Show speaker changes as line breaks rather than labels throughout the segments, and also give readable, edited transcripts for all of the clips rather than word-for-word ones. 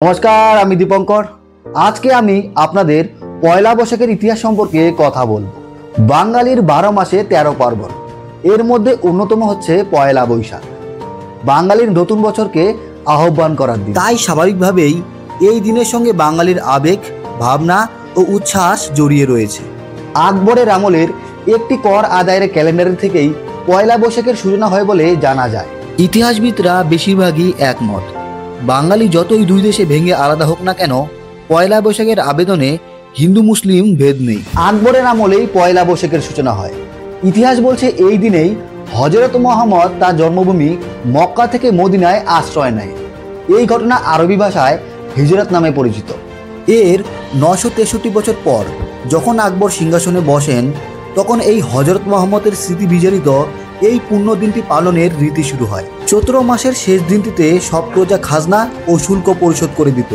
নমস্কার, আমি দীপঙ্কর। আজকে আমি আপনাদের পয়লা বৈশাখের ইতিহাস সম্পর্কে কথা বলব। বাঙালির 12 মাসে 13 পার্বণ, এর মধ্যে অন্যতম হচ্ছে পয়লা বৈশাখ, বাঙালির নতুন বছরকে আহ্বান করার দিন। তাই স্বাভাবিকভাবেই এই দিনের সঙ্গে বাঙালির আবেগ, ভাবনা ও উচ্ছ্বাস জড়িয়ে রয়েছে। আকবরের আমলের একটি কর আদায়ের ক্যালেন্ডার থেকেই পয়লা বৈশাখের সূচনা হয় বলে জানা যায়। ইতিহাসবিদরা বেশিরভাগই একমত, বাঙালি যতই দুই দেশে ভেঙে আলাদা হোক না কেন, পয়লা বৈশাখের আবেদনে হিন্দু মুসলিম ভেদ নেই। আকবরের আমলেই পয়লা বৈশাখের সূচনা হয়। ইতিহাস বলছে এই দিনেই হযরত মুহাম্মদ তার জন্মভূমি মক্কা থেকে মদিনায় আশ্রয় নেয়। এই ঘটনা আরবি ভাষায় হিজরত নামে পরিচিত। এর 963 বছর পর যখন আকবর সিংহাসনে বসেন, তখন এই হযরত মুহাম্মদের স্মৃতি বিজড়িত এই পুণ্য দিনটি পালনের রীতি শুরু হয়। চৈত্র মাসের শেষ দিনটিতে সব প্রজা খাজনা ও শুল্ক পরিশোধ করে দিত।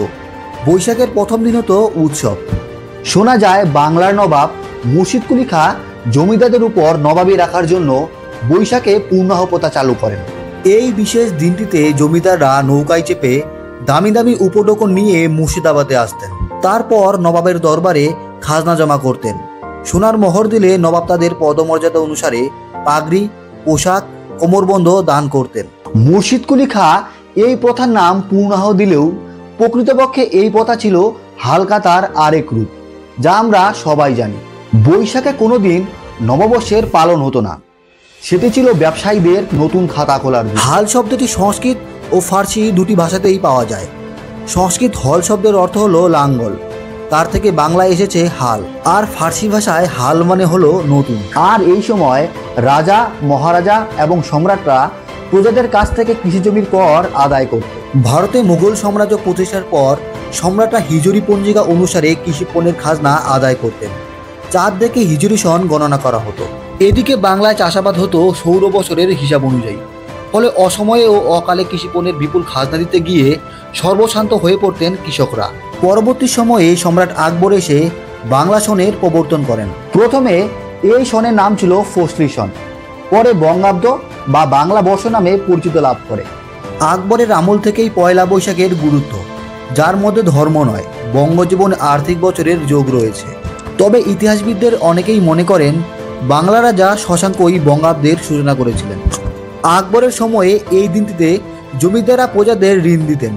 বৈশাখের প্রথম দিন হতো উৎসব। শোনা যায় বাংলার নবাব মুর্শিদ কুলি খাঁ জমিদারদের উপর নবাবী রাখার জন্য বৈশাখে পূর্ণাহ প্রথা চালু করেন। এই বিশেষ দিনটিতে জমিদাররা নৌকায় চেপে দামি দামি উপঢৌকন নিয়ে মুর্শিদাবাদে আসতেন। তারপর নবাবের দরবারে খাজনা জমা করতেন। সোনার মোহর দিলে নবাব তাদের পদমর্যাদা অনুসারে পাগড়ি, পোশাক, কোমরবন্ধ দান করতেন। মুর্শিদ কুলি খাঁ এই প্রথার নাম পূর্ণাহ দিলেও প্রকৃতপক্ষে এই প্রথা ছিল হালখাতার আরেক রূপ, যা আমরা সবাই জানি। বৈশাখে কোনোদিন নববর্ষের পালন হতো না, সেটি ছিল ব্যবসায়ীদের নতুন খাতা খোলার দিন। হাল শব্দটি সংস্কৃত ও ফার্সি দুটি ভাষাতেই পাওয়া যায়। সংস্কৃত হল শব্দের অর্থ হলো লাঙ্গল, তার থেকে বাংলায় এসেছে হাল, আর ফার্সি ভাষায় হাল মানে হলো নতুন। আর এই সময় রাজা, মহারাজা এবং সম্রাটরা প্রজাদের কাছ থেকে কৃষি জমির কর আদায় করত। ভারতে মুঘল সাম্রাজ্য প্রতিষ্ঠার পর সম্রাটরা হিজরি পঞ্জিকা অনুসারে কৃষি পণ্যের খাজনা আদায় করতেন। চাঁদ দেখে হিজরি সন গণনা করা হতো। এদিকে বাংলায় চাষাবাদ হতো সৌর বছরের হিসাব অনুযায়ী। ফলে অসময়ে ও অকালে কৃষি পণ্যের বিপুল খাজনা দিতে গিয়ে সর্বশান্ত হয়ে পড়তেন কৃষকরা। পরবর্তী সময়ে সম্রাট আকবর এসে বাংলা সনের প্রবর্তন করেন। প্রথমে এই সনের নাম ছিল ফসলি সন, পরে বঙ্গাব্দ বা বাংলা বর্ষ নামে পরিচিত লাভ করে। আকবরের আমল থেকেই পয়লা বৈশাখের গুরুত্ব, যার মধ্যে ধর্ম নয়, বঙ্গজীবন আর্থিক বছরের যোগ রয়েছে। তবে ইতিহাসবিদদের অনেকেই মনে করেন বাংলা রাজা শশাঙ্কই বঙ্গাব্দের সূচনা করেছিলেন। আকবরের সময়ে এই দিনটিতে জমিদাররা প্রজাদের ঋণ দিতেন।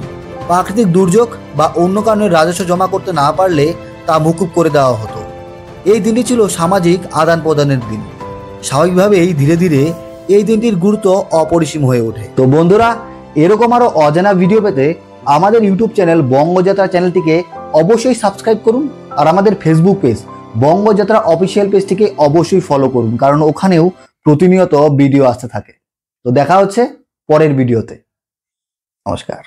প্রাকৃতিক দুর্যোগ বা অন্য কারণে রাজস্ব জমা করতে না পারলে তা মকুব করে দেওয়া হতো। এই দিনটি ছিল সামাজিক আদান প্রদানের দিন। স্বাভাবিকভাবেই ধীরে ধীরে এই দিনটির গুরুত্ব অপরিসীম হয়ে ওঠে। তো বন্ধুরা, এরকম আরও অজানা ভিডিও পেতে আমাদের ইউটিউব চ্যানেল বঙ্গযাত্রা চ্যানেলটিকে অবশ্যই সাবস্ক্রাইব করুন, আর আমাদের ফেসবুক পেজ বঙ্গযাত্রা অফিসিয়াল পেজটিকে অবশ্যই ফলো করুন, কারণ ওখানেও প্রতিনিয়ত ভিডিও আসতে থাকে। তো দেখা হচ্ছে পরের ভিডিওতে। নমস্কার।